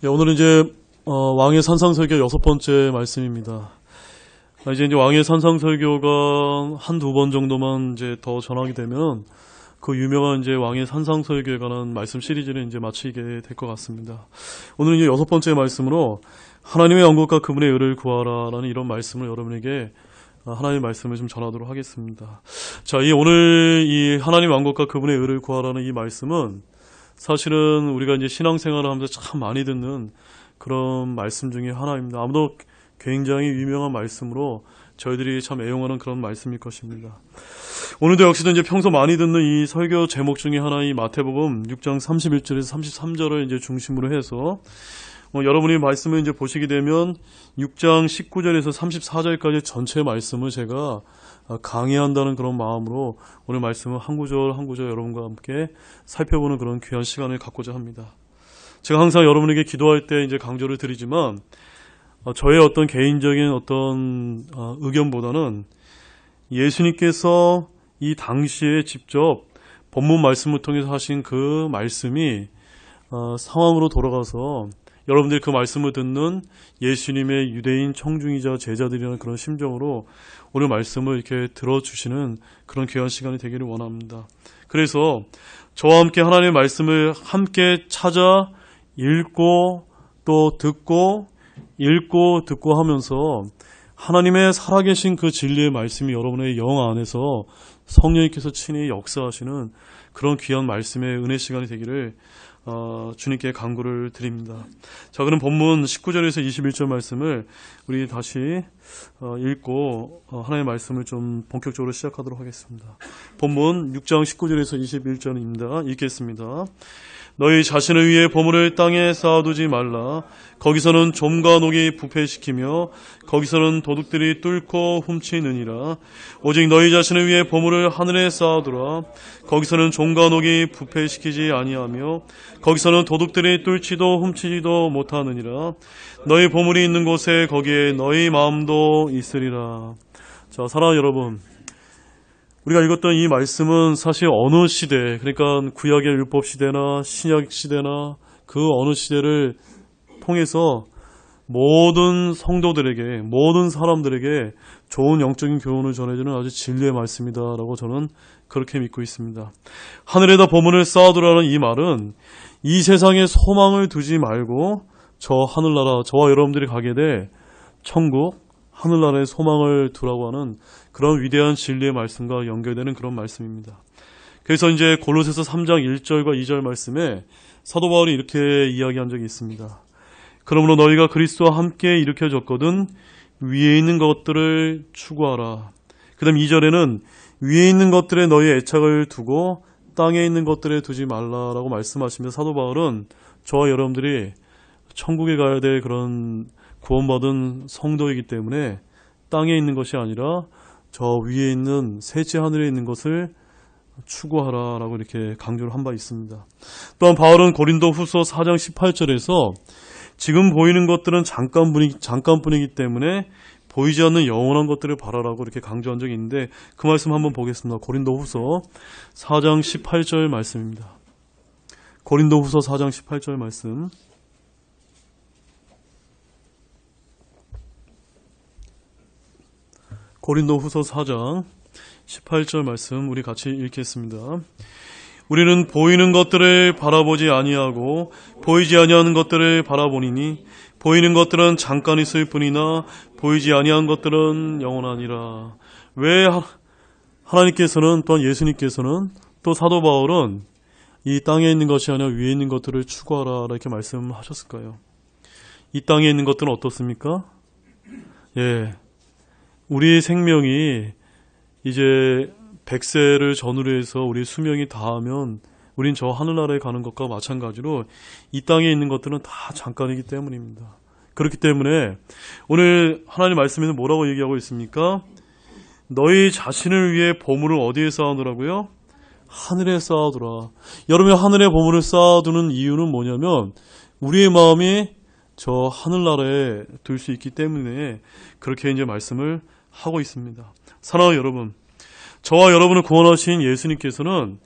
네, 오늘은 이제 왕의 산상설교 6번째 말씀입니다. 이제 왕의 산상설교가 한두 번 정도만 이제 더 전하게 되면 그 유명한 이제 왕의 산상설교에 관한 말씀 시리즈를 이제 마치게 될 것 같습니다. 오늘은 이제 6번째 말씀으로 하나님의 영광과 그분의 의를 구하라라는 이런 말씀을 여러분에게 하나님의 말씀을 좀 전하도록 하겠습니다. 자, 오늘 이 하나님의 왕국과 그분의 의를 구하라는 이 말씀은 사실은 우리가 이제 신앙생활을 하면서 참 많이 듣는 그런 말씀 중에 하나입니다. 아무도 굉장히 유명한 말씀으로 저희들이 참 애용하는 그런 말씀일 것입니다. 오늘도 역시도 이제 평소 많이 듣는 이 설교 제목 중에 하나인 마태복음 6장 31절에서 33절을 이제 중심으로 해서 여러분이 말씀을 이제 보시게 되면 6장 19절에서 34절까지 전체 말씀을 제가 강의한다는 그런 마음으로 오늘 말씀을 한 구절 한 구절 여러분과 함께 살펴보는 그런 귀한 시간을 갖고자 합니다. 제가 항상 여러분에게 기도할 때 이제 강조를 드리지만 저의 어떤 개인적인 어떤 의견보다는 예수님께서 이 당시에 직접 본문 말씀을 통해서 하신 그 말씀이 상황으로 돌아가서 여러분들이 그 말씀을 듣는 예수님의 유대인 청중이자 제자들이라는 그런 심정으로 오늘 말씀을 이렇게 들어주시는 그런 귀한 시간이 되기를 원합니다. 그래서 저와 함께 하나님의 말씀을 함께 찾아 읽고 또 듣고 읽고 듣고 하면서 하나님의 살아계신 그 진리의 말씀이 여러분의 영 안에서 성령님께서 친히 역사하시는 그런 귀한 말씀의 은혜 시간이 되기를 주님께 간구를 드립니다. 자, 그럼 본문 19절에서 21절 말씀을 우리 다시 읽고 하나님의 말씀을 좀 본격적으로 시작하도록 하겠습니다. 본문 6장 19절에서 21절입니다. 읽겠습니다. 너희 자신을 위해 보물을 땅에 쌓아두지 말라. 거기서는 좀과 녹이 부패시키며 거기서는 도둑들이 뚫고 훔치느니라. 오직 너희 자신을 위해 보물을 하늘에 쌓아두라. 거기서는 좀과 녹이 부패시키지 아니하며 거기서는 도둑들이 뚫지도 훔치지도 못하느니라. 너희 보물이 있는 곳에 거기에 너희 마음도 있으리라. 자, 사랑하는 여러분, 우리가 읽었던 이 말씀은 사실 어느 시대, 그러니까 구약의 율법 시대나 신약 시대나 그 어느 시대를 통해서 모든 성도들에게, 모든 사람들에게 좋은 영적인 교훈을 전해주는 아주 진리의 말씀이다라고 저는 그렇게 믿고 있습니다. 하늘에다 보물을 쌓아두라는 이 말은 이 세상에 소망을 두지 말고 저 하늘나라, 저와 여러분들이 가게 될 천국, 하늘나라에 소망을 두라고 하는 그런 위대한 진리의 말씀과 연결되는 그런 말씀입니다. 그래서 이제 골로새서 3장 1절과 2절 말씀에 사도 바울이 이렇게 이야기한 적이 있습니다. 그러므로 너희가 그리스도와 함께 일으켜졌거든 위에 있는 것들을 추구하라. 그 다음 2절에는 위에 있는 것들에 너희의 애착을 두고 땅에 있는 것들에 두지 말라라고 말씀하시면서 사도 바울은 저와 여러분들이 천국에 가야 될 그런 구원받은 성도이기 때문에 땅에 있는 것이 아니라 저 위에 있는 셋째 하늘에 있는 것을 추구하라라고 이렇게 강조를 한 바 있습니다. 또한 바울은 고린도 후서 4장 18절에서 지금 보이는 것들은 잠깐뿐이기 때문에 보이지 않는 영원한 것들을 바라라고 이렇게 강조한 적이 있는데 그 말씀 한번 보겠습니다. 고린도 후서 4장 18절 말씀입니다. 고린도 후서 4장 18절 말씀. 고린도 후서 4장 18절 말씀 우리 같이 읽겠습니다. 우리는 보이는 것들을 바라보지 아니하고 보이지 아니하는 것들을 바라보니니 보이는 것들은 잠깐 있을 뿐이나 보이지 아니한 것들은 영원하니라. 왜 하나님께서는 또한 예수님께서는 또 사도 바울은 이 땅에 있는 것이 아니라 위에 있는 것들을 추구하라 이렇게 말씀하셨을까요? 이 땅에 있는 것들은 어떻습니까? 우리 생명이 이제 100세를 전후로 해서 우리 수명이 다하면 우린 저 하늘나라에 가는 것과 마찬가지로 이 땅에 있는 것들은 다 잠깐이기 때문입니다. 그렇기 때문에 오늘 하나님 말씀에는 뭐라고 얘기하고 있습니까? 너희 자신을 위해 보물을 어디에 쌓아두라고요? 하늘에 쌓아두라. 여러분이 하늘에 보물을 쌓아두는 이유는 뭐냐면 우리의 마음이 저 하늘나라에 둘 수 있기 때문에 그렇게 이제 말씀을 하고 있습니다. 사랑하는 여러분, 저와 여러분을 구원하신 예수님께서는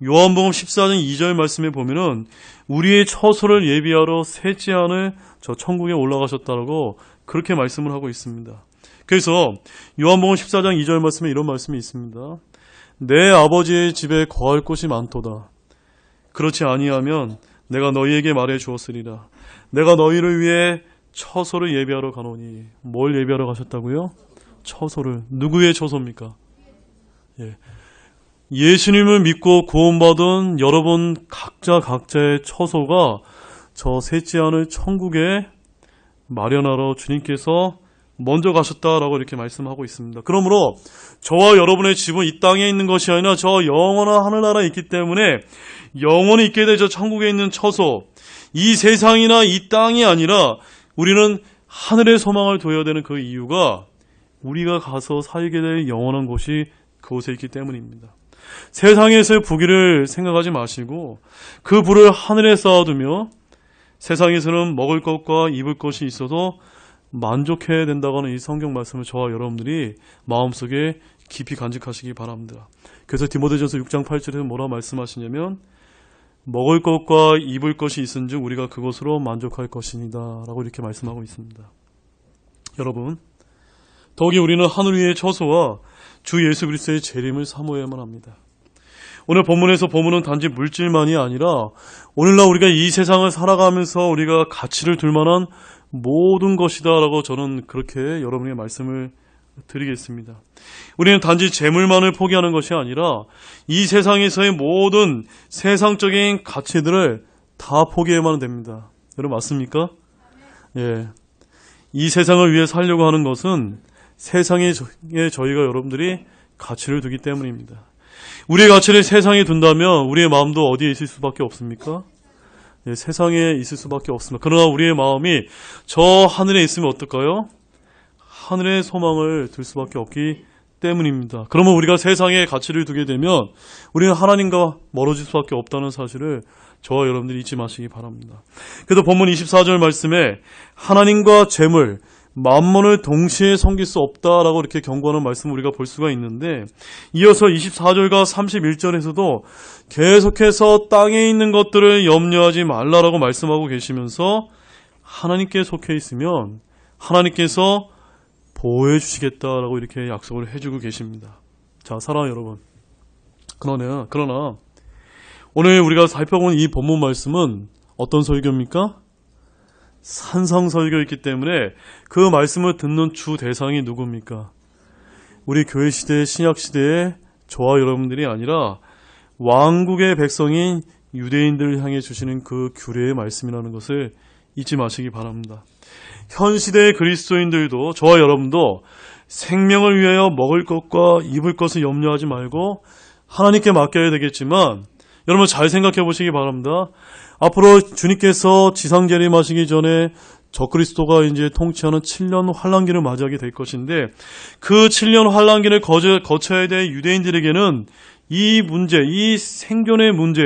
요한복음 14장 2절 말씀에 보면은 우리의 처소를 예비하러 셋째 안을 저 천국에 올라가셨다라고 그렇게 말씀을 하고 있습니다. 그래서 요한복음 14장 2절 말씀에 이런 말씀이 있습니다. 내 아버지의 집에 거할 곳이 많도다. 그렇지 아니하면 내가 너희에게 말해 주었으리라. 내가 너희를 위해 처소를 예비하러 가노니. 뭘 예비하러 가셨다고요? 처소를. 누구의 처소입니까? 예수님을 믿고 구원받은 여러분 각자의 처소가 저 셋째 안을 천국에 마련하러 주님께서 먼저 가셨다라고 이렇게 말씀하고 있습니다. 그러므로 저와 여러분의 집은 이 땅에 있는 것이 아니라 저 영원한 하늘나라에 있기 때문에 영원히 있게 될 저 천국에 있는 처소, 이 세상이나 이 땅이 아니라 우리는 하늘의 소망을 둬야 되는 그 이유가 우리가 가서 살게 될 영원한 곳이 그곳에 있기 때문입니다. 세상에서의 부귀를 생각하지 마시고 그 부를 하늘에 쌓아두며 세상에서는 먹을 것과 입을 것이 있어도 만족해야 된다고 하는 이 성경 말씀을 저와 여러분들이 마음속에 깊이 간직하시기 바랍니다. 그래서 디모데전서 6장 8절에서 뭐라 말씀하시냐면 먹을 것과 입을 것이 있은즉 우리가 그것으로 만족할 것이니다 라고 이렇게 말씀하고 있습니다. 여러분, 더욱이 우리는 하늘 위의 처소와 주 예수 그리스도의 재림을 사모해야만 합니다. 오늘 본문에서 보면은 단지 물질만이 아니라 오늘날 우리가 이 세상을 살아가면서 우리가 가치를 둘 만한 모든 것이다 라고 저는 그렇게 여러분에게 말씀을 드리겠습니다. 우리는 단지 재물만을 포기하는 것이 아니라 이 세상에서의 모든 세상적인 가치들을 다 포기해야만 됩니다. 여러분 맞습니까? 예. 이 세상을 위해 살려고 하는 것은 세상에 저희가 여러분들이 가치를 두기 때문입니다. 우리의 가치를 세상에 둔다면 우리의 마음도 어디에 있을 수밖에 없습니까? 예, 세상에 있을 수밖에 없습니다. 그러나 우리의 마음이 저 하늘에 있으면 어떨까요? 하늘의 소망을 둘 수밖에 없기 때문입니다. 그러면 우리가 세상에 가치를 두게 되면 우리는 하나님과 멀어질 수밖에 없다는 사실을 저와 여러분들이 잊지 마시기 바랍니다. 그래서 본문 24절 말씀에 하나님과 재물, 만몬을 동시에 섬길 수 없다라고 이렇게 경고하는 말씀을 우리가 볼 수가 있는데 이어서 24절과 31절에서도 계속해서 땅에 있는 것들을 염려하지 말라라고 말씀하고 계시면서 하나님께 속해 있으면 하나님께서 보호해 주시겠다라고 이렇게 약속을 해주고 계십니다. 자, 사랑하는 여러분. 그러나 오늘 우리가 살펴본 이 본문 말씀은 어떤 설교입니까? 산상설교였기 때문에 그 말씀을 듣는 주 대상이 누굽니까? 우리 교회 시대, 신약 시대의 저와 여러분들이 아니라 왕국의 백성인 유대인들을 향해 주시는 그 규례의 말씀이라는 것을 잊지 마시기 바랍니다. 현 시대의 그리스도인들도 저와 여러분도 생명을 위하여 먹을 것과 입을 것을 염려하지 말고 하나님께 맡겨야 되겠지만 여러분 잘 생각해 보시기 바랍니다. 앞으로 주님께서 지상 재림하시기 전에 적그리스도가 이제 통치하는 7년 환란기를 맞이하게 될 것인데 그 7년 환란기를 거쳐야 될 유대인들에게는 이 문제, 이 생존의 문제,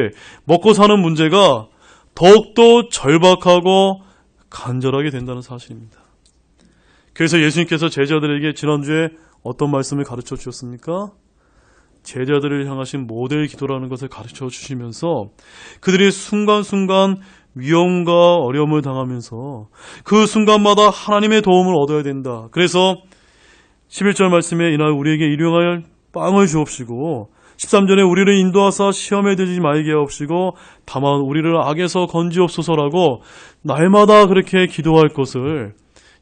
먹고 사는 문제가 더욱더 절박하고 간절하게 된다는 사실입니다. 그래서 예수님께서 제자들에게 지난주에 어떤 말씀을 가르쳐 주셨습니까? 제자들을 향하신 모델 기도라는 것을 가르쳐 주시면서 그들이 순간순간 위험과 어려움을 당하면서 그 순간마다 하나님의 도움을 얻어야 된다. 그래서 11절 말씀에 이날 우리에게 일용할 빵을 주옵시고 13절에 우리를 인도하사 시험에 들지 말게 하옵시고 다만 우리를 악에서 건지옵소서라고 날마다 그렇게 기도할 것을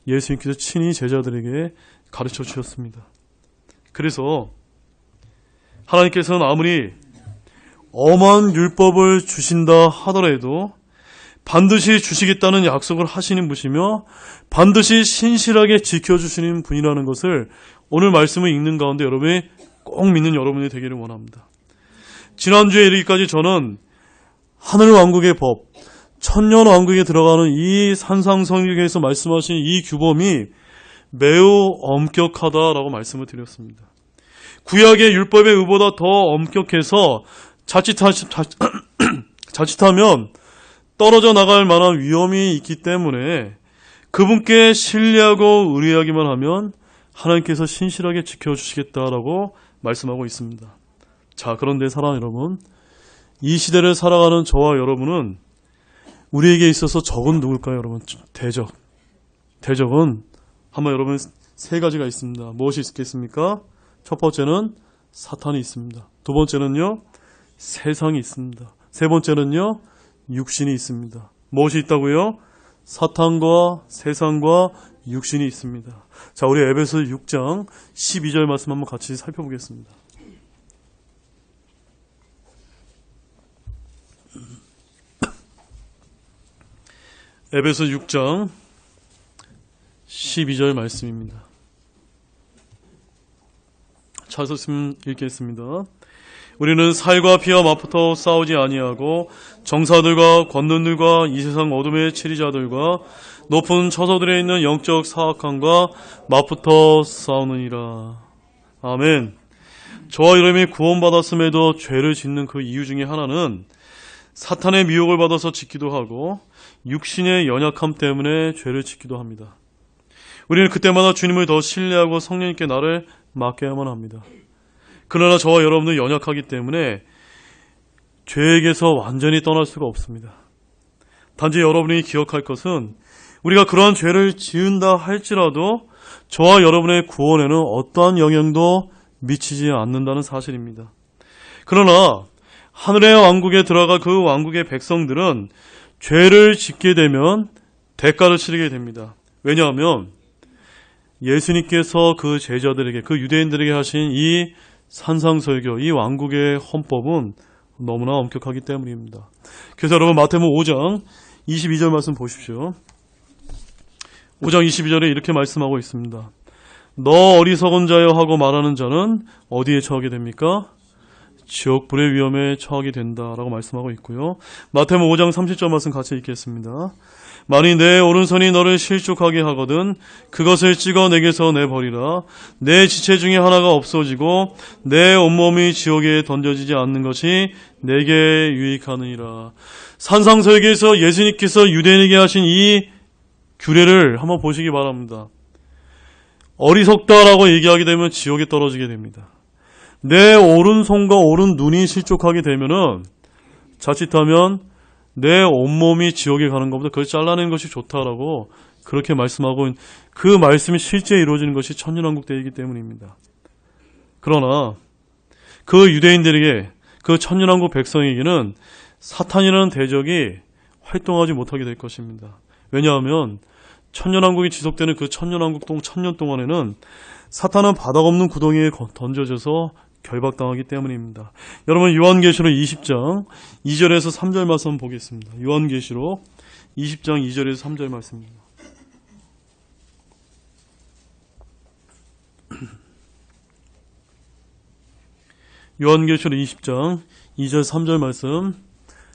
예수님께서 친히 제자들에게 가르쳐 주셨습니다. 그래서 하나님께서는 아무리 엄한 율법을 주신다 하더라도 반드시 주시겠다는 약속을 하시는 분이시며 반드시 신실하게 지켜주시는 분이라는 것을 오늘 말씀을 읽는 가운데 여러분이 꼭 믿는 여러분이 되기를 원합니다. 지난주에 이르기까지 저는 하늘왕국의 법, 천년왕국에 들어가는 이 산상설교에서 말씀하신 이 규범이 매우 엄격하다라고 말씀을 드렸습니다. 구약의 율법의 의보다 더 엄격해서 자칫하면 떨어져 나갈 만한 위험이 있기 때문에 그분께 신뢰하고 의뢰하기만 하면 하나님께서 신실하게 지켜주시겠다라고 말씀하고 있습니다. 자, 그런데 사랑하는 여러분, 이 시대를 살아가는 저와 여러분은 우리에게 있어서 적은 누굴까요, 여러분? 대적. 대적은 한번 여러분 세 가지가 있습니다. 무엇이 있겠습니까? 첫 번째는 사탄이 있습니다. 두 번째는요, 세상이 있습니다. 세 번째는요, 육신이 있습니다. 무엇이 있다고요? 사탄과 세상과 육신이 있습니다. 자, 우리 에베소 6장 12절 말씀 한번 같이 살펴보겠습니다. 에베소 6장 12절 말씀입니다. 찾으시면 읽겠습니다. 우리는 살과 피와 맞붙어 싸우지 아니하고 정사들과 권능들과 이 세상 어둠의 치리자들과 높은 처소들에 있는 영적 사악함과 맞붙어 싸우느니라. 아멘. 저와 여러분이 구원받았음에도 죄를 짓는 그 이유 중에 하나는 사탄의 미혹을 받아서 짓기도 하고 육신의 연약함 때문에 죄를 짓기도 합니다. 우리는 그때마다 주님을 더 신뢰하고 성령님께 나를 맡겨야만 합니다. 그러나 저와 여러분은 연약하기 때문에 죄에게서 완전히 떠날 수가 없습니다. 단지 여러분이 기억할 것은 우리가 그러한 죄를 지은다 할지라도 저와 여러분의 구원에는 어떠한 영향도 미치지 않는다는 사실입니다. 그러나 하늘의 왕국에 들어가 그 왕국의 백성들은 죄를 짓게 되면 대가를 치르게 됩니다. 왜냐하면 예수님께서 그 제자들에게, 그 유대인들에게 하신 이 산상설교, 이 왕국의 헌법은 너무나 엄격하기 때문입니다. 그래서 여러분 마태복음 5장 22절 말씀 보십시오. 5장 22절에 이렇게 말씀하고 있습니다. 너 어리석은 자여 하고 말하는 자는 어디에 처하게 됩니까? 지옥불의 위험에 처하게 된다라고 말씀하고 있고요. 마태복음 5장 30절 말씀 같이 읽겠습니다. 만일 내 오른손이 너를 실족하게 하거든 그것을 찍어 내게서 내버리라. 내 지체 중에 하나가 없어지고 내 온몸이 지옥에 던져지지 않는 것이 내게 유익하느니라. 산상설교에서 예수님께서 유대인에게 하신 이 규례를 한번 보시기 바랍니다. 어리석다라고 얘기하게 되면 지옥에 떨어지게 됩니다. 내 오른손과 오른눈이 실족하게 되면은 자칫하면 내 온몸이 지옥에 가는 것보다 그걸 잘라내는 것이 좋다라고 그렇게 말씀하고 그 말씀이 실제 이루어지는 것이 천년왕국 때이기 때문입니다. 그러나 그 유대인들에게, 그 천년왕국 백성에게는 사탄이라는 대적이 활동하지 못하게 될 것입니다. 왜냐하면 천년왕국이 지속되는 그 천년왕국 천년 동안에는 사탄은 바닥 없는 구덩이에 던져져서 결박당하기 때문입니다. 여러분 요한계시록 20장 2절에서 3절 말씀 보겠습니다. 요한계시록 20장 2절에서 3절 말씀입니다. 요한계시록 20장 2절 3절 말씀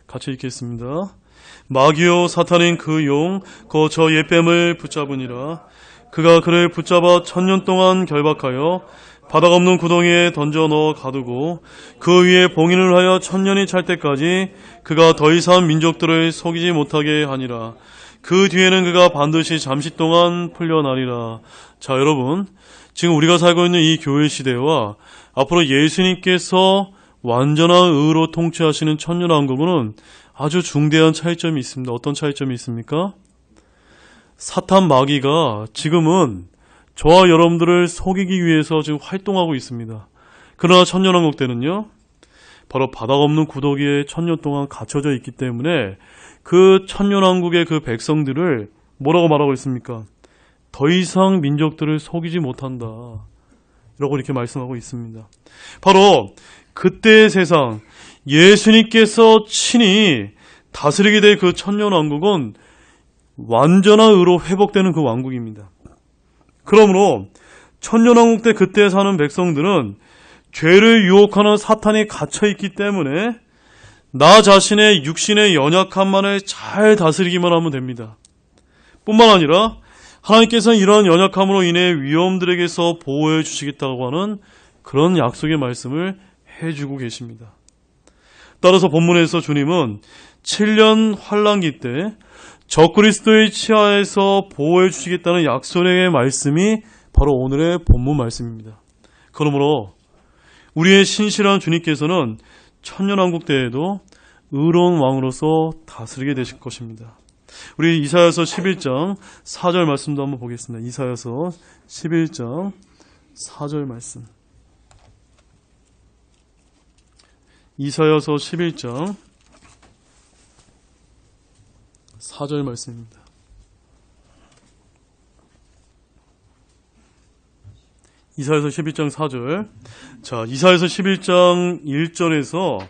같이 읽겠습니다. 마귀요 사탄인 그 용 그 저 옛뱀을 붙잡으니라. 그가 그를 붙잡아 천년 동안 결박하여 바닥 없는 구덩이에 던져 넣어 가두고 그 위에 봉인을 하여 천년이 찰 때까지 그가 더 이상 민족들을 속이지 못하게 하니라. 그 뒤에는 그가 반드시 잠시 동안 풀려나리라. 자, 여러분, 지금 우리가 살고 있는 이 교회 시대와 앞으로 예수님께서 완전한 의로 통치하시는 천년왕국은 아주 중대한 차이점이 있습니다. 어떤 차이점이 있습니까? 사탄 마귀가 지금은 저와 여러분들을 속이기 위해서 지금 활동하고 있습니다. 그러나 천년왕국 때는요, 바로 바닥 없는 구덩이에 천년 동안 갇혀져 있기 때문에 그 천년왕국의 그 백성들을 뭐라고 말하고 있습니까? 더 이상 민족들을 속이지 못한다. 라고 이렇게 말씀하고 있습니다. 바로 그때의 세상, 예수님께서 친히 다스리게 될 그 천년왕국은 완전한 의로 회복되는 그 왕국입니다. 그러므로 천년왕국 때 그때 사는 백성들은 죄를 유혹하는 사탄이 갇혀있기 때문에 나 자신의 육신의 연약함만을 잘 다스리기만 하면 됩니다. 뿐만 아니라 하나님께서는 이러한 연약함으로 인해 위험들에게서 보호해 주시겠다고 하는 그런 약속의 말씀을 해주고 계십니다. 따라서 본문에서 주님은 7년 환란기 때 적그리스도의 치하에서 보호해 주시겠다는 약속의 말씀이 바로 오늘의 본문 말씀입니다. 그러므로 우리의 신실한 주님께서는 천년왕국 때에도 의로운 왕으로서 다스리게 되실 것입니다. 우리 이사야서 11장 4절 말씀도 한번 보겠습니다. 이사야서 11장 4절 말씀. 이사야서 11장 4절 말씀입니다. 이사야서 11장 4절. 자, 이사야서 11장 1절에서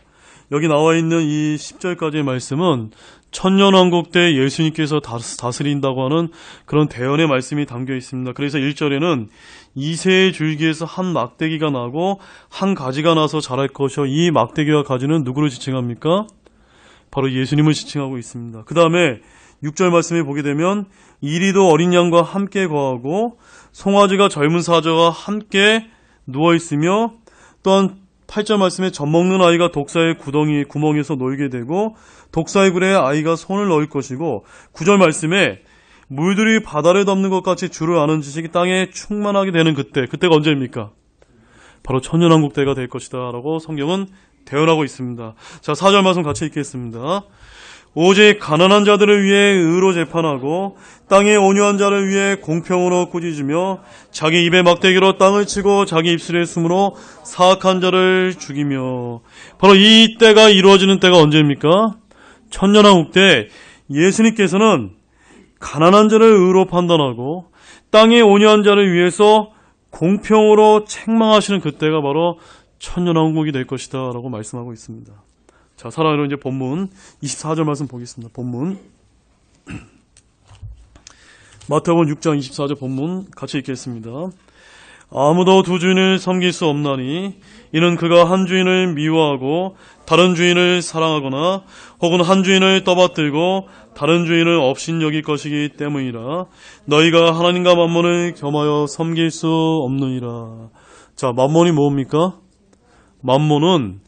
여기 나와 있는 이 10절까지의 말씀은 천년왕국 때 예수님께서 다스린다고 하는 그런 대언의 말씀이 담겨 있습니다. 그래서 1절에는 이새의 줄기에서 한 막대기가 나고 한 가지가 나서 자랄 것이요. 이 막대기와 가지는 누구를 지칭합니까? 바로 예수님을 지칭하고 있습니다. 그 다음에 6절 말씀에 보게 되면 이리도 어린 양과 함께 거하고 송아지가 젊은 사자와 함께 누워있으며 또한 8절 말씀에 젖먹는 아이가 독사의 구멍에서 놀게 되고 독사의 굴에 아이가 손을 넣을 것이고 9절 말씀에 물들이 바다를 덮는 것 같이 주를 아는 지식이 땅에 충만하게 되는 그때가 언제입니까? 바로 천년왕국 때가 될 것이다 라고 성경은 대언하고 있습니다. 자, 4절 말씀 같이 읽겠습니다. 오직 가난한 자들을 위해 의로 재판하고 땅에 온유한 자를 위해 공평으로 꾸짖으며 자기 입에 막대기로 땅을 치고 자기 입술에 숨으로 사악한 자를 죽이며. 바로 이 때가 이루어지는 때가 언제입니까? 천년왕국 때 예수님께서는 가난한 자를 의로 판단하고 땅에 온유한 자를 위해서 공평으로 책망하시는 그때가 바로 천년왕국이 될 것이다 라고 말씀하고 있습니다. 자, 사랑하는 이제 본문 24절 말씀 보겠습니다. 본문 마태복음 6장 24절 본문 같이 읽겠습니다. 아무도 두 주인을 섬길 수 없나니 이는 그가 한 주인을 미워하고 다른 주인을 사랑하거나 혹은 한 주인을 떠받들고 다른 주인을 업신여길 것이기 때문이라. 너희가 하나님과 만몬을 겸하여 섬길 수 없느니라. 자, 만몬이 뭡니까? 만몬은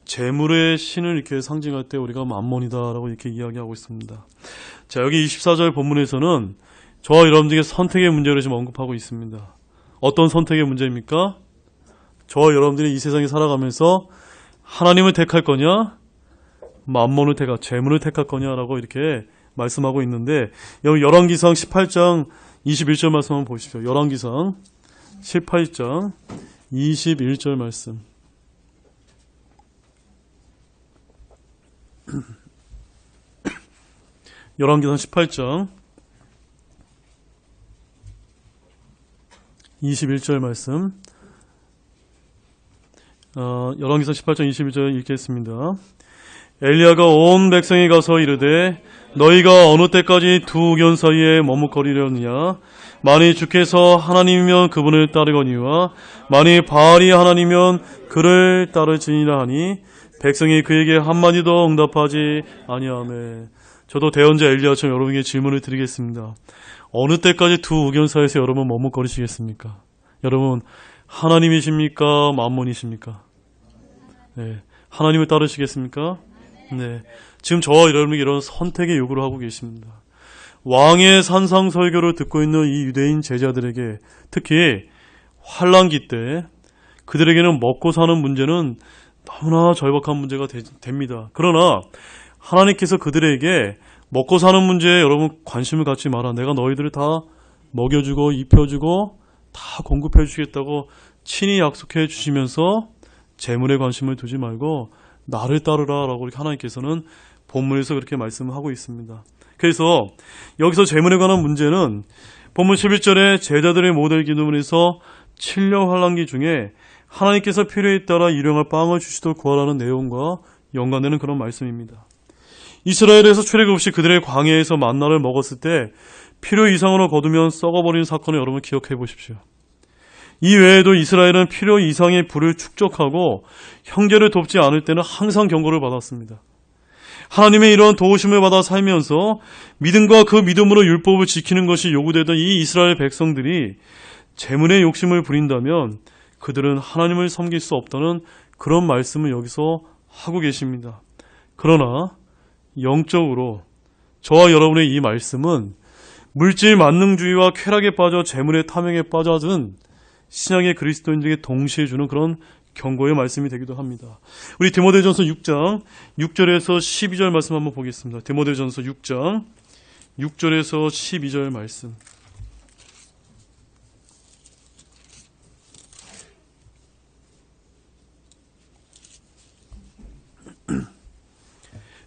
재물의 신을 이렇게 상징할 때 우리가 만몬이다라고 이렇게 이야기하고 있습니다. 자, 여기 24절 본문에서는 저와 여러분들에게 선택의 문제를 지금 언급하고 있습니다. 어떤 선택의 문제입니까? 저와 여러분들이 이 세상에 살아가면서 하나님을 택할 거냐, 만몬을 택할, 재물을 택할 거냐라고 이렇게 말씀하고 있는데, 여기 열왕기상 18장 21절 말씀 한번 보십시오. 열왕기상 18장 21절 말씀. 열왕기상 18장 21절 말씀. 열왕기상 18장 21절 읽겠습니다. 엘리야가 온 백성이 가서 이르되 너희가 어느 때까지 두 의견 사이에 머뭇거리려느냐? 만일 주께서 하나님이면 그분을 따르거니와 만일 바알이 하나님이면 그를 따르지니라 하니 백성이 그에게 한마디도 응답하지 아니하매. 저도 대언자 엘리야처럼 여러분에게 질문을 드리겠습니다. 어느 때까지 두 의견 사이에서 여러분 머뭇거리시겠습니까? 여러분 하나님이십니까? 만몬이십니까? 네, 하나님을 따르시겠습니까? 네, 지금 저와 여러분에게 이런 선택의 요구를 하고 계십니다. 왕의 산상 설교를 듣고 있는 이 유대인 제자들에게 특히 환란기 때 그들에게는 먹고 사는 문제는 너무나 절박한 문제가 됩니다. 그러나 하나님께서 그들에게 먹고 사는 문제에 여러분 관심을 갖지 마라. 내가 너희들을 다 먹여주고 입혀주고 다 공급해 주겠다고 친히 약속해 주시면서 재물에 관심을 두지 말고 나를 따르라 라고 하나님께서는 본문에서 그렇게 말씀하고 있습니다. 그래서 여기서 재물에 관한 문제는 본문 11절에 제자들의 모델 기도문에서 7년 환란기 중에 하나님께서 필요에 따라 일용할 빵을 주시도록 구하라는 내용과 연관되는 그런 말씀입니다. 이스라엘에서 출애굽 없이 그들의 광야에서 만나를 먹었을 때 필요 이상으로 거두면 썩어버리는 사건을 여러분 기억해 보십시오. 이 외에도 이스라엘은 필요 이상의 불을 축적하고 형제를 돕지 않을 때는 항상 경고를 받았습니다. 하나님의 이러한 도우심을 받아 살면서 믿음과 그 믿음으로 율법을 지키는 것이 요구되던 이 이스라엘 백성들이 재물의 욕심을 부린다면 그들은 하나님을 섬길 수 없다는 그런 말씀을 여기서 하고 계십니다. 그러나 영적으로 저와 여러분의 이 말씀은 물질 만능주의와 쾌락에 빠져 재물의 탐욕에 빠져든 신앙의 그리스도인들에게 동시에 주는 그런 경고의 말씀이 되기도 합니다. 우리 디모데전서 6장 6절에서 12절 말씀 한번 보겠습니다. 디모데전서 6장 6절에서 12절 말씀.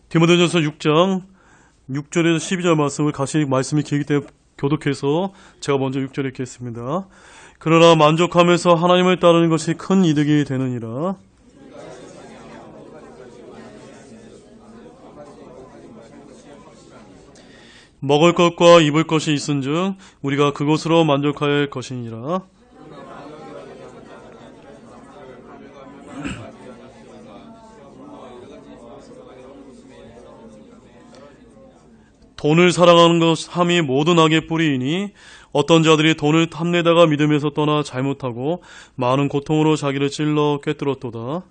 디모데전서 6장 6절에서 12절 말씀을 같이 말씀이 길기 때문에 교독해서 제가 먼저 6절 읽겠습니다. 그러나 만족하면서 하나님을 따르는 것이 큰 이득이 되느니라. 먹을 것과 입을 것이 있은즉 우리가 그것으로 만족하여야 할 것이니라. 돈을 사랑하는 것 함이 모든 악의 뿌리이니 어떤 자들이 돈을 탐내다가 믿음에서 떠나 잘못하고 많은 고통으로 자기를 찔러 꿰뚫었도다.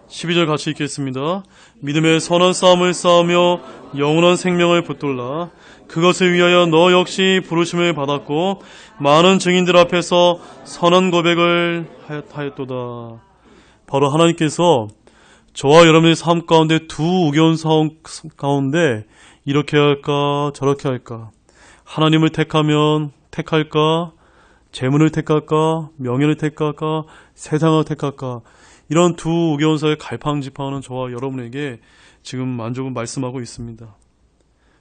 12절 같이 읽겠습니다. 믿음의 선한 싸움을 싸우며 영원한 생명을 붙들라. 그것을 위하여 너 역시 부르심을 받았고 많은 증인들 앞에서 선한 고백을 하였도다. 바로 하나님께서 저와 여러분의 삶 가운데 두 의견 상황 가운데 이렇게 할까 저렇게 할까, 하나님을 택할까, 재물을 택할까, 명예를 택할까, 세상을 택할까, 이런 두 의견사의 갈팡질팡하는 저와 여러분에게 지금 만족은 말씀하고 있습니다.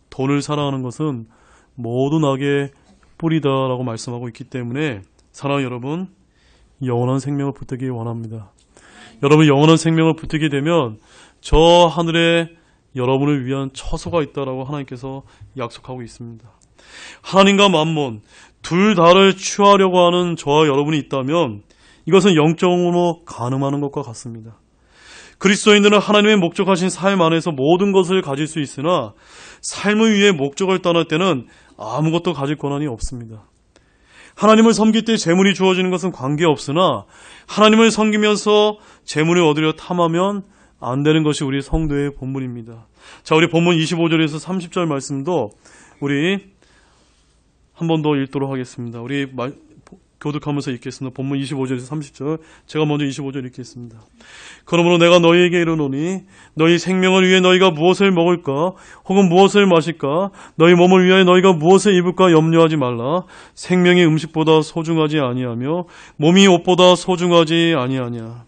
돈을 사랑하는 것은 모든 악의 뿌리다라고 말씀하고 있기 때문에 사랑하는 여러분, 영원한 생명을 붙들기 원합니다. 여러분 영원한 생명을 붙들게 되면 저 하늘에 여러분을 위한 처소가 있다라고 하나님께서 약속하고 있습니다. 하나님과 만몬 둘 다를 취하려고 하는 저와 여러분이 있다면 이것은 영적으로 가늠하는 것과 같습니다. 그리스도인들은 하나님의 목적하신 삶 안에서 모든 것을 가질 수 있으나 삶을 위해 목적을 떠날 때는 아무것도 가질 권한이 없습니다. 하나님을 섬길 때 재물이 주어지는 것은 관계없으나 하나님을 섬기면서 재물을 얻으려 탐하면 안 되는 것이 우리 성도의 본문입니다. 자, 우리 본문 25절에서 30절 말씀도 우리 한 번 더 읽도록 하겠습니다. 우리 교독하면서 읽겠습니다. 본문 25절에서 30절. 제가 먼저 25절 읽겠습니다. 그러므로 내가 너희에게 이르노니 너희 생명을 위해 너희가 무엇을 먹을까 혹은 무엇을 마실까, 너희 몸을 위하여 너희가 무엇을 입을까 염려하지 말라. 생명이 음식보다 소중하지 아니하며 몸이 옷보다 소중하지 아니하냐.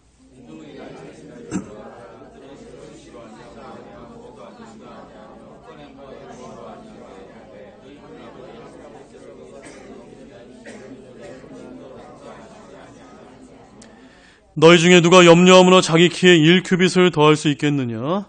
너희 중에 누가 염려함으로 자기 키에 1규빗을 더할 수 있겠느냐?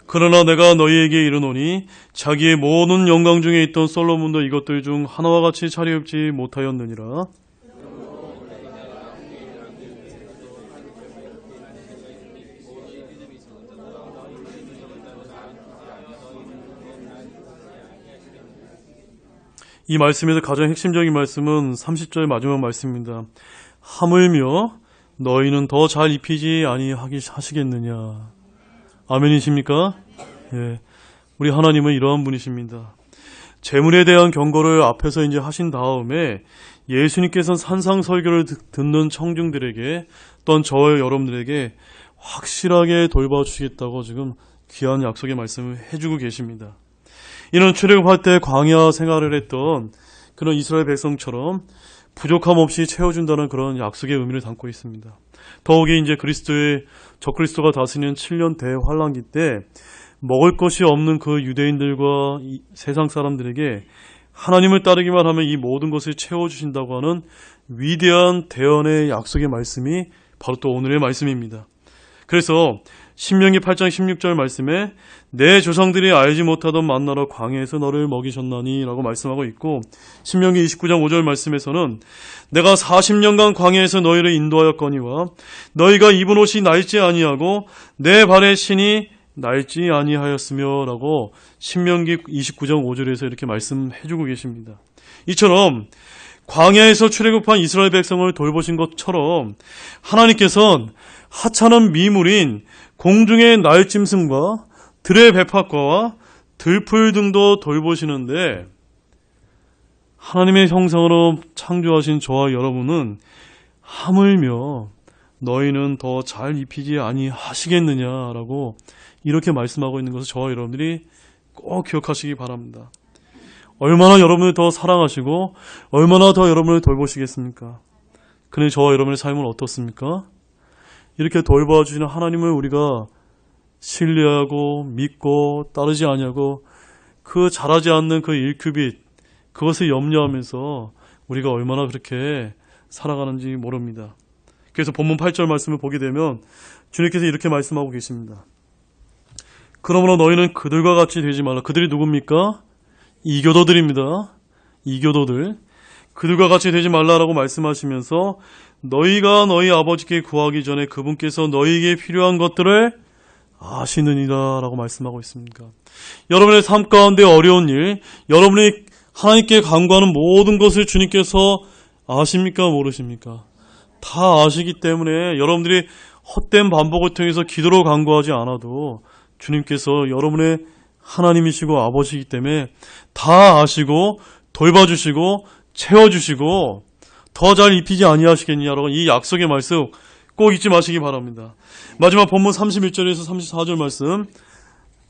그러나 내가 너희에게 이르노니 자기의 모든 영광 중에 있던 솔로몬도 이것들 중 하나와 같이 차려입지 못하였느니라. 이 말씀에서 가장 핵심적인 말씀은 30절 마지막 말씀입니다. 하물며 너희는 더 잘 입히지 아니하시겠느냐. 아멘이십니까? 예. 우리 하나님은 이러한 분이십니다. 재물에 대한 경고를 앞에서 이제 하신 다음에 예수님께서는 산상설교를 듣는 청중들에게 또한 저와 여러분들에게 확실하게 돌봐주시겠다고 지금 귀한 약속의 말씀을 해주고 계십니다. 이는 출애굽할 때 광야 생활을 했던 그런 이스라엘 백성처럼 부족함 없이 채워준다는 그런 약속의 의미를 담고 있습니다. 더욱이 이제 적그리스도가 다스리는 7년 대환란기 때 먹을 것이 없는 그 유대인들과 세상 사람들에게 하나님을 따르기만 하면 이 모든 것을 채워주신다고 하는 위대한 대언의 약속의 말씀이 바로 또 오늘의 말씀입니다. 그래서 신명기 8장 16절 말씀에 내 조상들이 알지 못하던 만나로 광야에서 너를 먹이셨나니 라고 말씀하고 있고, 신명기 29장 5절 말씀에서는 내가 40년간 광야에서 너희를 인도하였거니와 너희가 입은 옷이 낡지 아니하고 내 발의 신이 낡지 아니하였으며 라고 신명기 29장 5절에서 이렇게 말씀해주고 계십니다. 이처럼 광야에서 출애굽한 이스라엘 백성을 돌보신 것처럼 하나님께서는 하찮은 미물인 공중의 날짐승과 들의 베파과와 들풀 등도 돌보시는데 하나님의 형상으로 창조하신 저와 여러분은 하물며 너희는 더 잘 입히지 아니하시겠느냐라고 이렇게 말씀하고 있는 것을 저와 여러분들이 꼭 기억하시기 바랍니다. 얼마나 여러분을 더 사랑하시고 얼마나 더 여러분을 돌보시겠습니까? 근데 저와 여러분의 삶은 어떻습니까? 이렇게 돌봐주시는 하나님을 우리가 신뢰하고 믿고 따르지 아니하고 그 잘하지 않는 그 1큐빗 그것을 염려하면서 우리가 얼마나 그렇게 살아가는지 모릅니다. 그래서 본문 8절 말씀을 보게 되면 주님께서 이렇게 말씀하고 계십니다. 그러므로 너희는 그들과 같이 되지 말라. 그들이 누굽니까? 이교도들입니다. 이교도들. 그들과 같이 되지 말라라고 말씀하시면서 너희가 너희 아버지께 구하기 전에 그분께서 너희에게 필요한 것들을 아시느니라 라고 말씀하고 있습니다. 여러분의 삶 가운데 어려운 일, 여러분이 하나님께 간구하는 모든 것을 주님께서 아십니까? 모르십니까? 다 아시기 때문에 여러분들이 헛된 반복을 통해서 기도로 간구하지 않아도 주님께서 여러분의 하나님이시고 아버지이기 때문에 다 아시고 돌봐주시고 채워주시고 더 잘 입히지 아니하시겠냐라고 이 약속의 말씀 꼭 잊지 마시기 바랍니다. 마지막 본문 31절에서 34절 말씀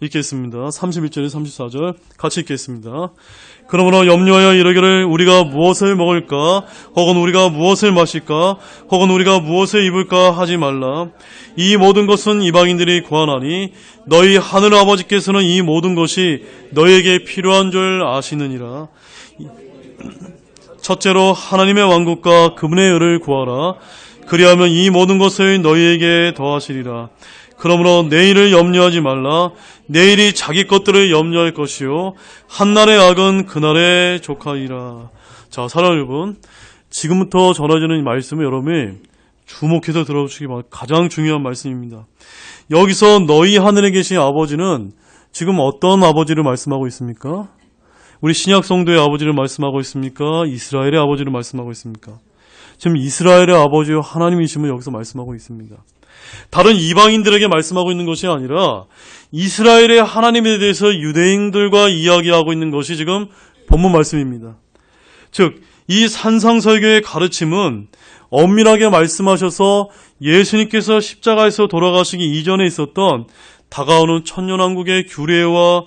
읽겠습니다. 31절에서 34절 같이 읽겠습니다. 그러므로 염려하여 이르기를 우리가 무엇을 먹을까 혹은 우리가 무엇을 마실까 혹은 우리가 무엇을 입을까 하지 말라. 이 모든 것은 이방인들이 구하나니 너희 하늘 아버지께서는 이 모든 것이 너희에게 필요한 줄 아시느니라. 첫째로 하나님의 왕국과 그분의 의를 구하라. 그리하면 이 모든 것을 너희에게 더하시리라. 그러므로 내일을 염려하지 말라. 내일이 자기 것들을 염려할 것이요 한날의 악은 그날의 족하리라. 자, 사랑하는 여러분, 지금부터 전해지는 이 말씀을 여러분이 주목해서 들어주시기 바랍니다. 가장 중요한 말씀입니다. 여기서 너희 하늘에 계신 아버지는 지금 어떤 아버지를 말씀하고 있습니까? 우리 신약 성도의 아버지를 말씀하고 있습니까? 이스라엘의 아버지를 말씀하고 있습니까? 지금 이스라엘의 아버지요 하나님이심을 여기서 말씀하고 있습니다. 다른 이방인들에게 말씀하고 있는 것이 아니라 이스라엘의 하나님에 대해서 유대인들과 이야기하고 있는 것이 지금 본문 말씀입니다. 즉, 이 산상설교의 가르침은 엄밀하게 말씀하셔서 예수님께서 십자가에서 돌아가시기 이전에 있었던 다가오는 천년왕국의 규례와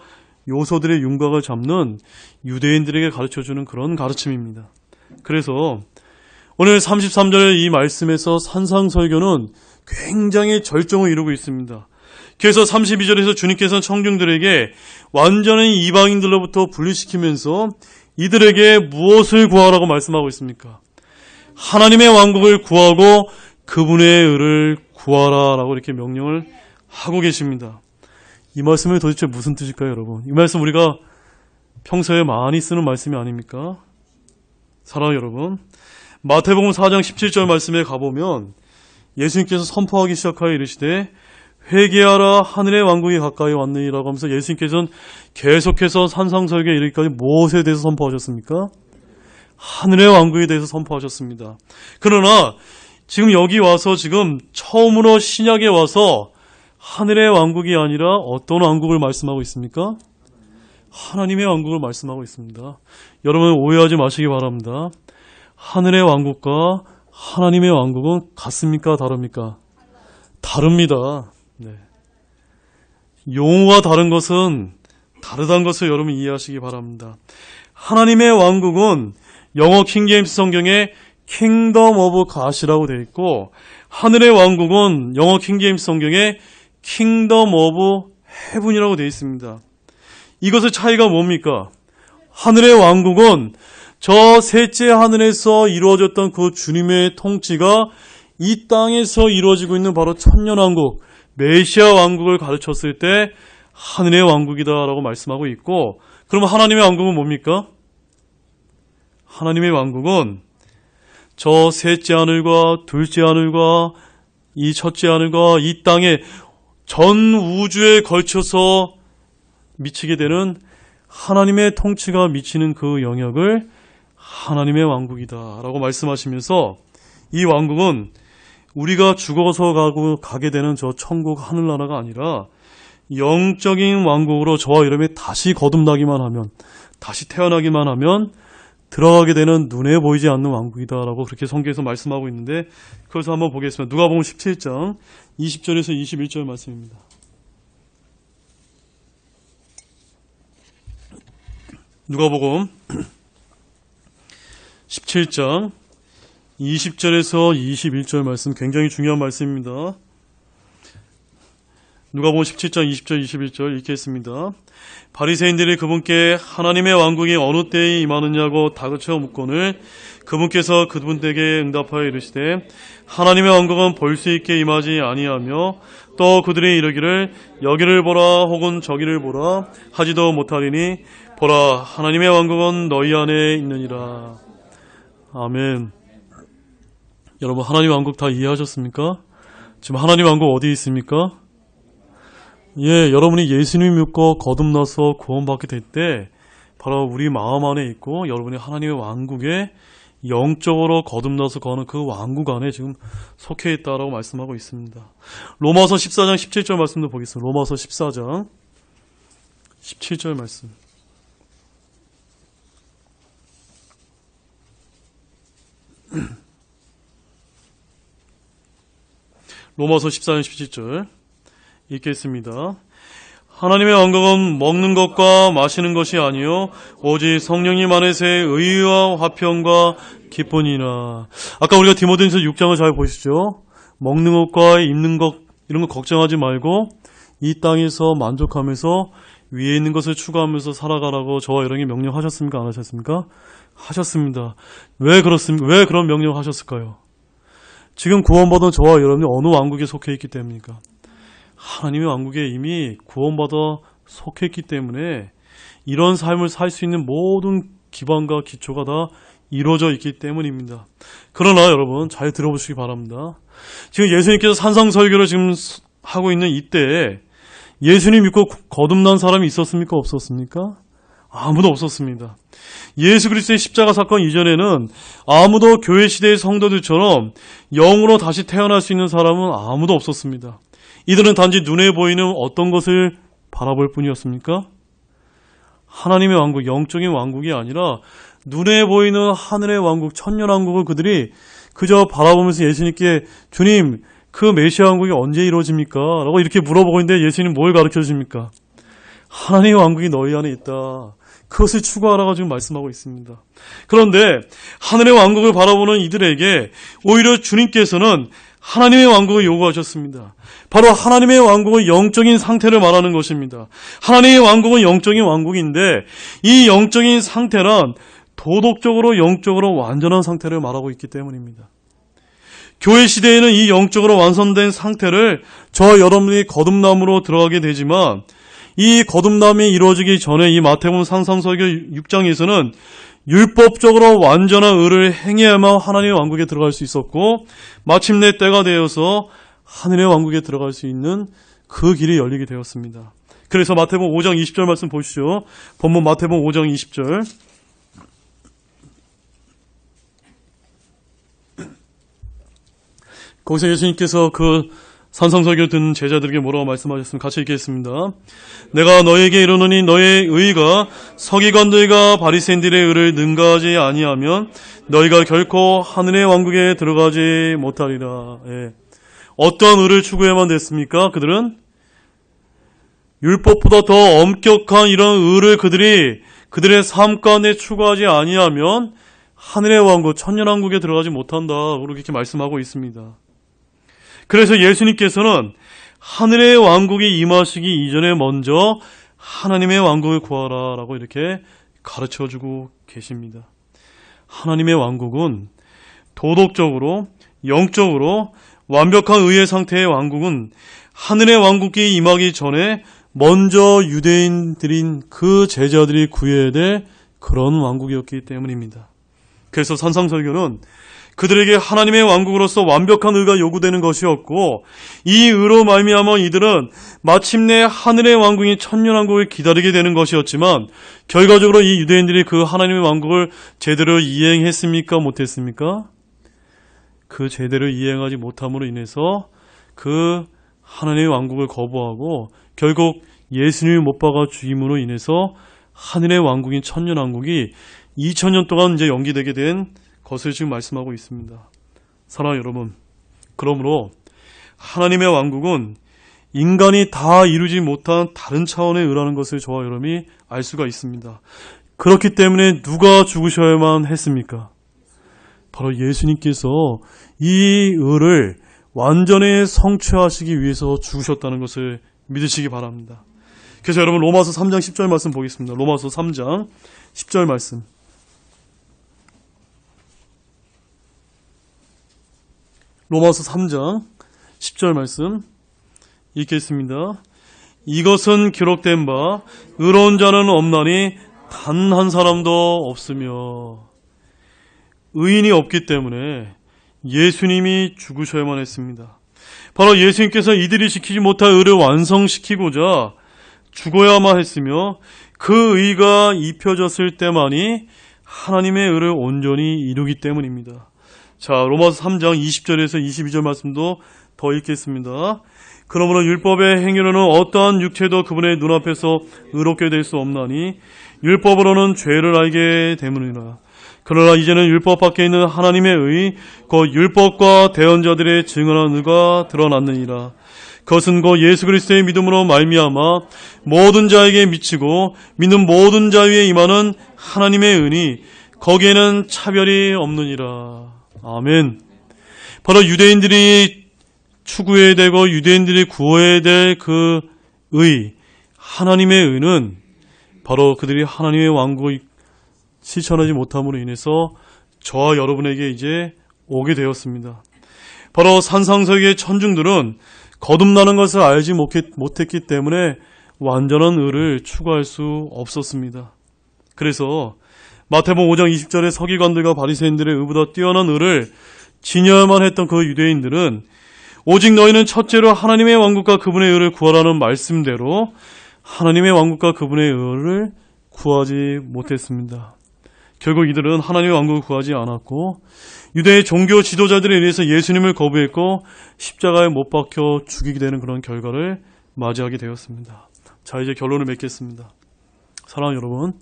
요소들의 윤곽을 잡는 유대인들에게 가르쳐주는 그런 가르침입니다. 그래서 오늘 33절의 이 말씀에서 산상설교는 굉장히 절정을 이루고 있습니다. 그래서 32절에서 주님께서는 청중들에게 완전히 이방인들로부터 분리시키면서 이들에게 무엇을 구하라고 말씀하고 있습니까? 하나님의 왕국을 구하고 그분의 의를 구하라라고 이렇게 명령을 하고 계십니다. 이 말씀이 도대체 무슨 뜻일까요, 여러분? 이 말씀 우리가 평소에 많이 쓰는 말씀이 아닙니까? 사랑하는 여러분, 마태복음 4장 17절 말씀에 가보면 예수님께서 선포하기 시작하여 이르시되 회개하라 하늘의 왕국이 가까이 왔느니라고 하면서 예수님께서는 계속해서 산상설교에 이르기까지 무엇에 대해서 선포하셨습니까? 하늘의 왕국에 대해서 선포하셨습니다. 그러나 지금 여기 와서 지금 처음으로 신약에 와서 하늘의 왕국이 아니라 어떤 왕국을 말씀하고 있습니까? 하나님의 왕국을 말씀하고 있습니다. 여러분 오해하지 마시기 바랍니다. 하늘의 왕국과 하나님의 왕국은 같습니까? 다릅니까? 다릅니다. 네. 용어가 다른 것은 다르다는 것을 여러분 이해하시기 바랍니다. 하나님의 왕국은 영어 킹제임스 성경에 킹덤 오브 갓이라고 되어 있고 하늘의 왕국은 영어 킹제임스 성경에 킹덤 오브 헤븐이라고 되어 있습니다. 이것의 차이가 뭡니까? 하늘의 왕국은 저 셋째 하늘에서 이루어졌던 그 주님의 통치가 이 땅에서 이루어지고 있는 바로 천년왕국, 메시아 왕국을 가르쳤을 때 하늘의 왕국이다라고 말씀하고 있고, 그럼 하나님의 왕국은 뭡니까? 하나님의 왕국은 저 셋째 하늘과 둘째 하늘과 이 첫째 하늘과 이 땅에 전 우주에 걸쳐서 미치게 되는 하나님의 통치가 미치는 그 영역을 하나님의 왕국이다 라고 말씀하시면서 이 왕국은 우리가 죽어서 가게 되는 저 천국 하늘나라가 아니라 영적인 왕국으로 저와 여러분이 다시 거듭나기만 하면, 다시 태어나기만 하면 들어가게 되는 눈에 보이지 않는 왕국이다라고 그렇게 성경에서 말씀하고 있는데, 그것을 한번 보겠습니다. 누가복음 17장 20절에서 21절 말씀입니다. 누가복음 17장 20절에서 21절 말씀, 굉장히 중요한 말씀입니다. 누가복음 17장 20절 21절 읽겠습니다. 바리새인들이 그분께 하나님의 왕국이 어느 때에 임하느냐고 다그쳐 묻거늘 그분께서 그분에게 응답하여 이르시되 하나님의 왕국은 볼 수 있게 임하지 아니하며 또 그들이 이르기를 여기를 보라 혹은 저기를 보라 하지도 못하리니 보라 하나님의 왕국은 너희 안에 있느니라. 아멘. 여러분, 하나님 왕국 다 이해하셨습니까? 지금 하나님 왕국 어디 있습니까? 예, 여러분이 예수님 믿고 거듭나서 구원받게 될 때 바로 우리 마음 안에 있고 여러분이 하나님의 왕국에 영적으로 거듭나서 거는 그 왕국 안에 지금 속해 있다라고 말씀하고 있습니다. 로마서 14장 17절 말씀도 보겠습니다. 로마서 14장 17절 말씀. 로마서 14장 17절 읽겠습니다. 하나님의 왕국은 먹는 것과 마시는 것이 아니요 오직 성령님 안에서의 의와 화평과 기쁨이나. 아까 우리가 디모데전서 6장을 잘 보시죠. 먹는 것과 입는 것 이런 거 걱정하지 말고 이 땅에서 만족하면서 위에 있는 것을 추구하면서 살아가라고 저와 여러분에게 명령하셨습니까? 안 하셨습니까? 하셨습니다. 왜 그렇습니까? 왜 그런 명령을 하셨을까요? 지금 구원받은 저와 여러분이 어느 왕국에 속해 있기 때문입니까? 하나님의 왕국에 이미 구원받아 속해 있기 때문에 이런 삶을 살 수 있는 모든 기반과 기초가 다 이루어져 있기 때문입니다. 그러나 여러분 잘 들어보시기 바랍니다. 지금 예수님께서 산상설교를 지금 하고 있는 이때에 예수님 믿고 거듭난 사람이 있었습니까? 없었습니까? 아무도 없었습니다. 예수 그리스도의 십자가 사건 이전에는 아무도 교회 시대의 성도들처럼 영으로 다시 태어날 수 있는 사람은 아무도 없었습니다. 이들은 단지 눈에 보이는 어떤 것을 바라볼 뿐이었습니까? 하나님의 왕국, 영적인 왕국이 아니라 눈에 보이는 하늘의 왕국, 천년왕국을 그들이 그저 바라보면서 예수님께 주님, 그 메시아 왕국이 언제 이루어집니까? 라고 이렇게 물어보고 있는데 예수님 뭘 가르쳐 주십니까? 하나님의 왕국이 너희 안에 있다. 그것을 추구하라고 지금 말씀하고 있습니다. 그런데 하늘의 왕국을 바라보는 이들에게 오히려 주님께서는 하나님의 왕국을 요구하셨습니다. 바로 하나님의 왕국의 영적인 상태를 말하는 것입니다. 하나님의 왕국은 영적인 왕국인데 이 영적인 상태란 도덕적으로 영적으로 완전한 상태를 말하고 있기 때문입니다. 교회 시대에는 이 영적으로 완성된 상태를 저와 여러분이 거듭남으로 들어가게 되지만 이 거듭남이 이루어지기 전에 이 마태복음 산상설교 6장에서는 율법적으로 완전한 의를 행해야만 하나님의 왕국에 들어갈 수 있었고 마침내 때가 되어서 하늘의 왕국에 들어갈 수 있는 그 길이 열리게 되었습니다. 그래서 마태복음 5장 20절 말씀 보시죠. 본문 마태복음 5장 20절. 거기서 예수님께서 그 산상설교 듣는 제자들에게 뭐라고 말씀하셨습니까? 같이 읽겠습니다. 내가 너에게 이르노니 너의 의가 서기관들과 바리새인들의 의를 능가하지 아니하면 너희가 결코 하늘의 왕국에 들어가지 못하리라. 예. 어떤 의를 추구해야만 됐습니까? 그들은 율법보다 더 엄격한 이런 의를 그들의 삶 가운데 추구하지 아니하면 하늘의 왕국, 천년왕국에 들어가지 못한다. 그렇게 말씀하고 있습니다. 그래서 예수님께서는 하늘의 왕국이 임하시기 이전에 먼저 하나님의 왕국을 구하라 라고 이렇게 가르쳐주고 계십니다. 하나님의 왕국은 도덕적으로 영적으로 완벽한 의의 상태의 왕국은 하늘의 왕국이 임하기 전에 먼저 유대인들인 그 제자들이 구해야 될 그런 왕국이었기 때문입니다. 그래서 산상설교는 그들에게 하나님의 왕국으로서 완벽한 의가 요구되는 것이었고, 이 의로 말미암아 이들은 마침내 하늘의 왕국인 천년왕국을 기다리게 되는 것이었지만, 결과적으로 이 유대인들이 그 하나님의 왕국을 제대로 이행했습니까? 못했습니까? 그 제대로 이행하지 못함으로 인해서 그 하나님의 왕국을 거부하고 결국 예수님이 못 박아 죽임으로 인해서 하늘의 왕국인 천년왕국이 2000년 동안 이제 연기되게 된 것을 지금 말씀하고 있습니다. 사랑하는 여러분, 그러므로 하나님의 왕국은 인간이 다 이루지 못한 다른 차원의 의라는 것을 저와 여러분이 알 수가 있습니다. 그렇기 때문에 누가 죽으셔야만 했습니까? 바로 예수님께서 이 의를 완전히 성취하시기 위해서 죽으셨다는 것을 믿으시기 바랍니다. 그래서 여러분 로마서 3장 10절 말씀 보겠습니다. 로마서 3장 10절 말씀. 로마서 3장 10절 말씀 읽겠습니다. 이것은 기록된 바 의로운 자는 없나니 단 한 사람도 없으며, 의인이 없기 때문에 예수님이 죽으셔야만 했습니다. 바로 예수님께서 이들이 지키지 못할 의를 완성시키고자 죽어야만 했으며, 그 의가 입혀졌을 때만이 하나님의 의를 온전히 이루기 때문입니다. 자, 로마서 3장 20절에서 22절 말씀도 더 읽겠습니다. 그러므로 율법의 행위로는 어떠한 육체도 그분의 눈앞에서 의롭게 될 수 없나니 율법으로는 죄를 알게 되므니라. 그러나 이제는 율법 밖에 있는 하나님의 의, 곧 율법과 대언자들의 증언한 의가 드러났느니라. 그것은 곧 예수 그리스도의 믿음으로 말미암아 모든 자에게 미치고 믿는 모든 자 위에 임하는 하나님의 은이 거기에는 차별이 없느니라. 아멘. 바로 유대인들이 추구해야 되고 유대인들이 구해야 될 그 의, 하나님의 의는 바로 그들이 하나님의 왕국을 실천하지 못함으로 인해서 저와 여러분에게 이제 오게 되었습니다. 바로 산상석의 천중들은 거듭나는 것을 알지 못했기 때문에 완전한 의를 추구할 수 없었습니다. 그래서 마태복음 5장 20절에 서기관들과 바리새인들의 의보다 뛰어난 의를 지녀야만 했던 그 유대인들은 오직 너희는 첫째로 하나님의 왕국과 그분의 의를 구하라는 말씀대로 하나님의 왕국과 그분의 의를 구하지 못했습니다. 결국 이들은 하나님의 왕국을 구하지 않았고 유대의 종교 지도자들에 의해서 예수님을 거부했고 십자가에 못 박혀 죽이게 되는 그런 결과를 맞이하게 되었습니다. 자, 이제 결론을 맺겠습니다. 사랑하는 여러분,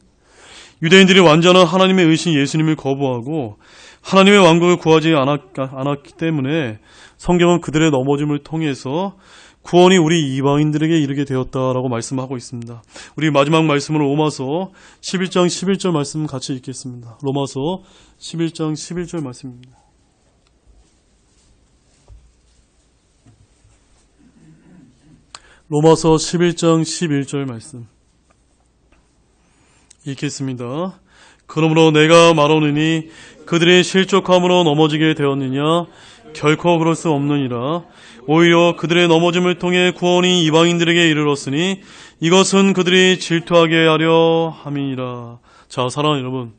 유대인들이 완전한 하나님의 의신 예수님을 거부하고 하나님의 왕국을 구하지 않았기 때문에 성경은 그들의 넘어짐을 통해서 구원이 우리 이방인들에게 이르게 되었다라고 말씀하고 있습니다. 우리 마지막 말씀으로 로마서 11장 11절 말씀 같이 읽겠습니다. 로마서 11장 11절 말씀입니다. 로마서 11장 11절 말씀 읽겠습니다. 그러므로 내가 말하노니 그들의 실족함으로 넘어지게 되었느냐? 결코 그럴 수 없느니라. 오히려 그들의 넘어짐을 통해 구원이 이방인들에게 이르렀으니 이것은 그들이 질투하게 하려 함이니라. 자, 사랑하는 여러분,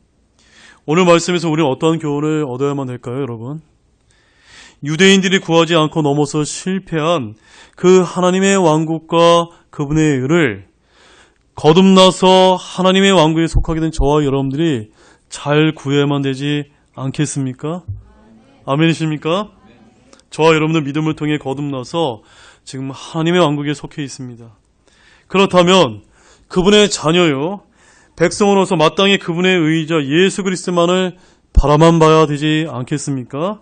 오늘 말씀에서 우리는 어떠한 교훈을 얻어야만 할까요, 여러분? 유대인들이 구하지 않고 넘어서 실패한 그 하나님의 왕국과 그분의 의를 거듭나서 하나님의 왕국에 속하게 된 저와 여러분들이 잘 구해야만 되지 않겠습니까? 아멘이십니까? 저와 여러분들 믿음을 통해 거듭나서 지금 하나님의 왕국에 속해 있습니다. 그렇다면 그분의 자녀요, 백성으로서 마땅히 그분의 의자 예수 그리스도만을 바라만 봐야 되지 않겠습니까?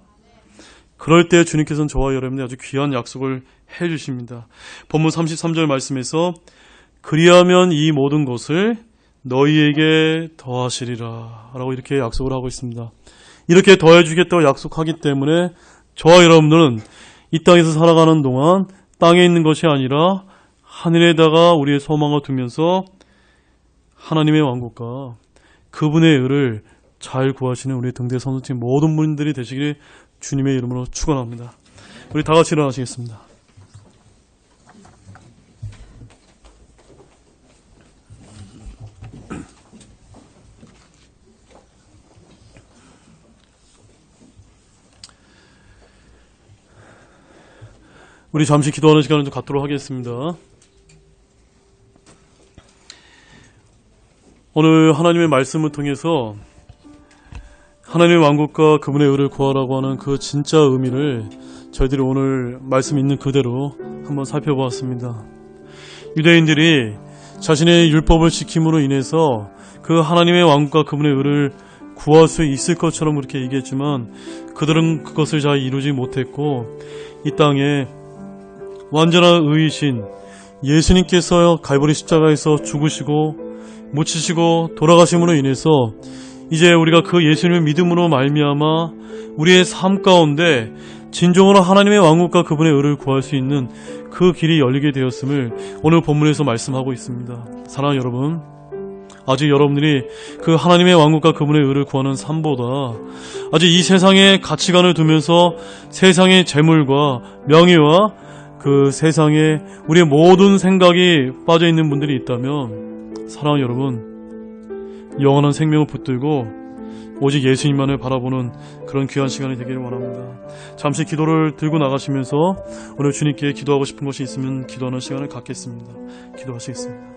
그럴 때 주님께서는 저와 여러분들 아주 귀한 약속을 해주십니다. 본문 33절 말씀에서 그리하면 이 모든 것을 너희에게 더하시리라 라고 이렇게 약속을 하고 있습니다. 이렇게 더해주겠다고 약속하기 때문에 저와 여러분들은 이 땅에서 살아가는 동안 땅에 있는 것이 아니라 하늘에다가 우리의 소망을 두면서 하나님의 왕국과 그분의 의를 잘 구하시는 우리 등대 선수팀 모든 분들이 되시길 주님의 이름으로 축원합니다. 우리 다 같이 일어나시겠습니다. 우리 잠시 기도하는 시간을 좀 갖도록 하겠습니다. 오늘 하나님의 말씀을 통해서 하나님의 왕국과 그분의 의를 구하라고 하는 그 진짜 의미를 저희들이 오늘 말씀 있는 그대로 한번 살펴보았습니다. 유대인들이 자신의 율법을 지킴으로 인해서 그 하나님의 왕국과 그분의 의를 구할 수 있을 것처럼 그렇게 얘기했지만 그들은 그것을 잘 이루지 못했고 이 땅에 완전한 의이신 예수님께서 갈보리 십자가에서 죽으시고 묻히시고 돌아가심으로 인해서 이제 우리가 그 예수님의 믿음으로 말미암아 우리의 삶 가운데 진정으로 하나님의 왕국과 그분의 의를 구할 수 있는 그 길이 열리게 되었음을 오늘 본문에서 말씀하고 있습니다. 사랑하는 여러분, 아직 여러분들이 그 하나님의 왕국과 그분의 의를 구하는 삶보다 아직 이 세상의 가치관을 두면서 세상의 재물과 명예와 그 세상에 우리의 모든 생각이 빠져있는 분들이 있다면 사랑하는 여러분, 영원한 생명을 붙들고 오직 예수님만을 바라보는 그런 귀한 시간이 되기를 원합니다. 잠시 기도를 들고 나가시면서 오늘 주님께 기도하고 싶은 것이 있으면 기도하는 시간을 갖겠습니다. 기도하시겠습니다.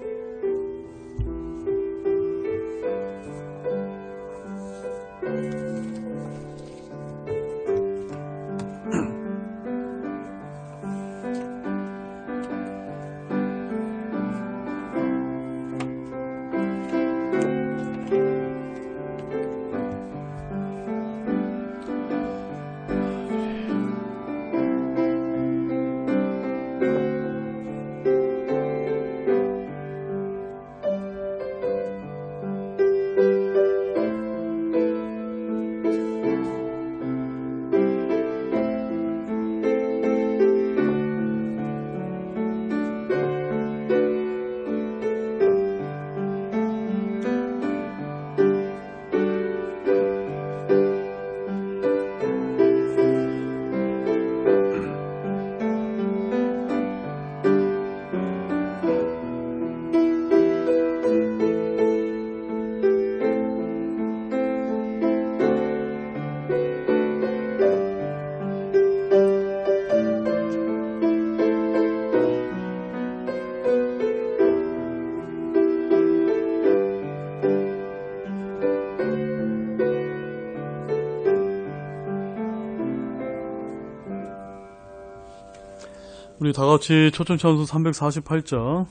우리 다 같이 초청찬송 348장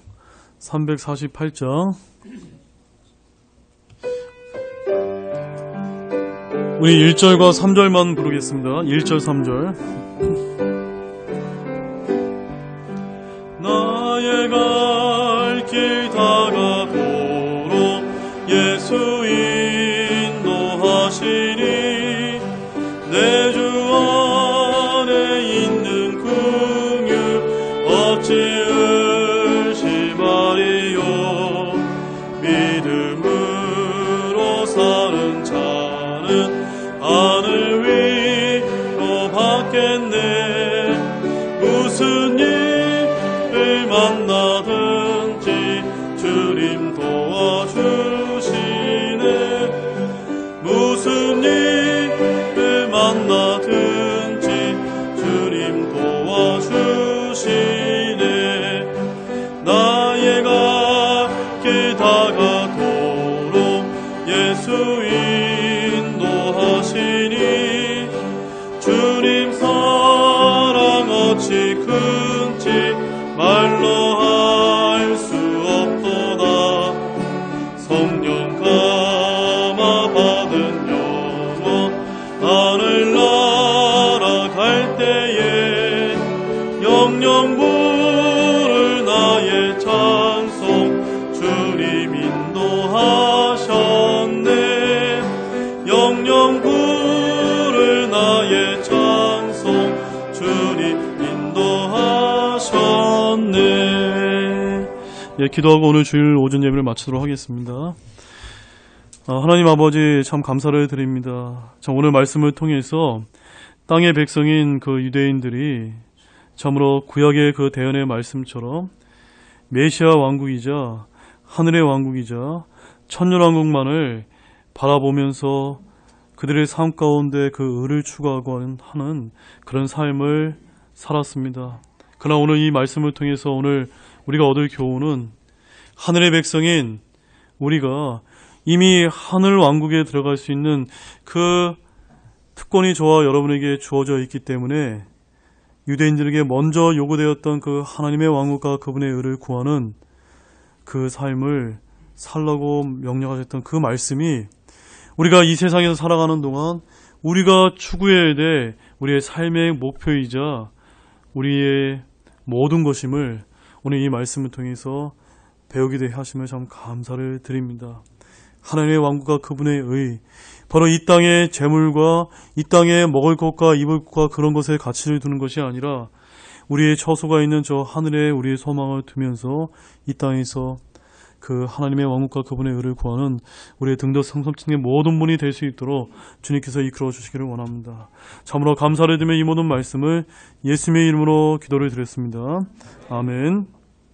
우리 1절과 3절만 부르겠습니다. 1절 3절. 나의 갈 길 다가도록 예수 인도하시니 내 주 안에 있는 어찌 의심하리요. 믿음으로 사는 자는 하늘 위로 받겠네. 무슨 일을 만나든지 주님 도와주시네. 무슨 일을 만나든지 주님 도와주시네. 나의 갈 다가도록 예수 인도하시니 주님 사랑 어찌 큰지 말로 할 수 없도다. 성령 감화 받은 영혼 하늘나라 갈 때에 영영 부를 나의 찬송 주님 인도하셨네. 영영 부를 나의 찬송 주님 인도하셨네. 예, 기도하고 오늘 주일 오전 예배를 마치도록 하겠습니다. 하나님 아버지 참 감사를 드립니다. 참 오늘 말씀을 통해서 땅의 백성인 그 유대인들이 참으로 구약의 그 대언의 말씀처럼 메시아 왕국이자 하늘의 왕국이자 천년왕국만을 바라보면서 그들의 삶 가운데 그 의를 추구하고 하는 그런 삶을 살았습니다. 그러나 오늘 이 말씀을 통해서 오늘 우리가 얻을 교훈은 하늘의 백성인 우리가 이미 하늘 왕국에 들어갈 수 있는 그 특권이 저와 여러분에게 주어져 있기 때문에 유대인들에게 먼저 요구되었던 그 하나님의 왕국과 그분의 의를 구하는 그 삶을 살라고 명령하셨던 그 말씀이 우리가 이 세상에서 살아가는 동안 우리가 추구해야 될 우리의 삶의 목표이자 우리의 모든 것임을 오늘 이 말씀을 통해서 배우게 되게 하심을 참 감사를 드립니다. 하나님의 왕국과 그분의 의, 바로 이 땅의 재물과 이 땅에 먹을 것과 입을 것과 그런 것에 가치를 두는 것이 아니라 우리의 처소가 있는 저 하늘에 우리의 소망을 두면서 이 땅에서 그 하나님의 왕국과 그분의 의를 구하는 우리의 등덕 성삼층의 모든 분이 될 수 있도록 주님께서 이끌어 주시기를 원합니다. 참으로 감사를 드리며 이 모든 말씀을 예수님의 이름으로 기도를 드렸습니다. 아멘.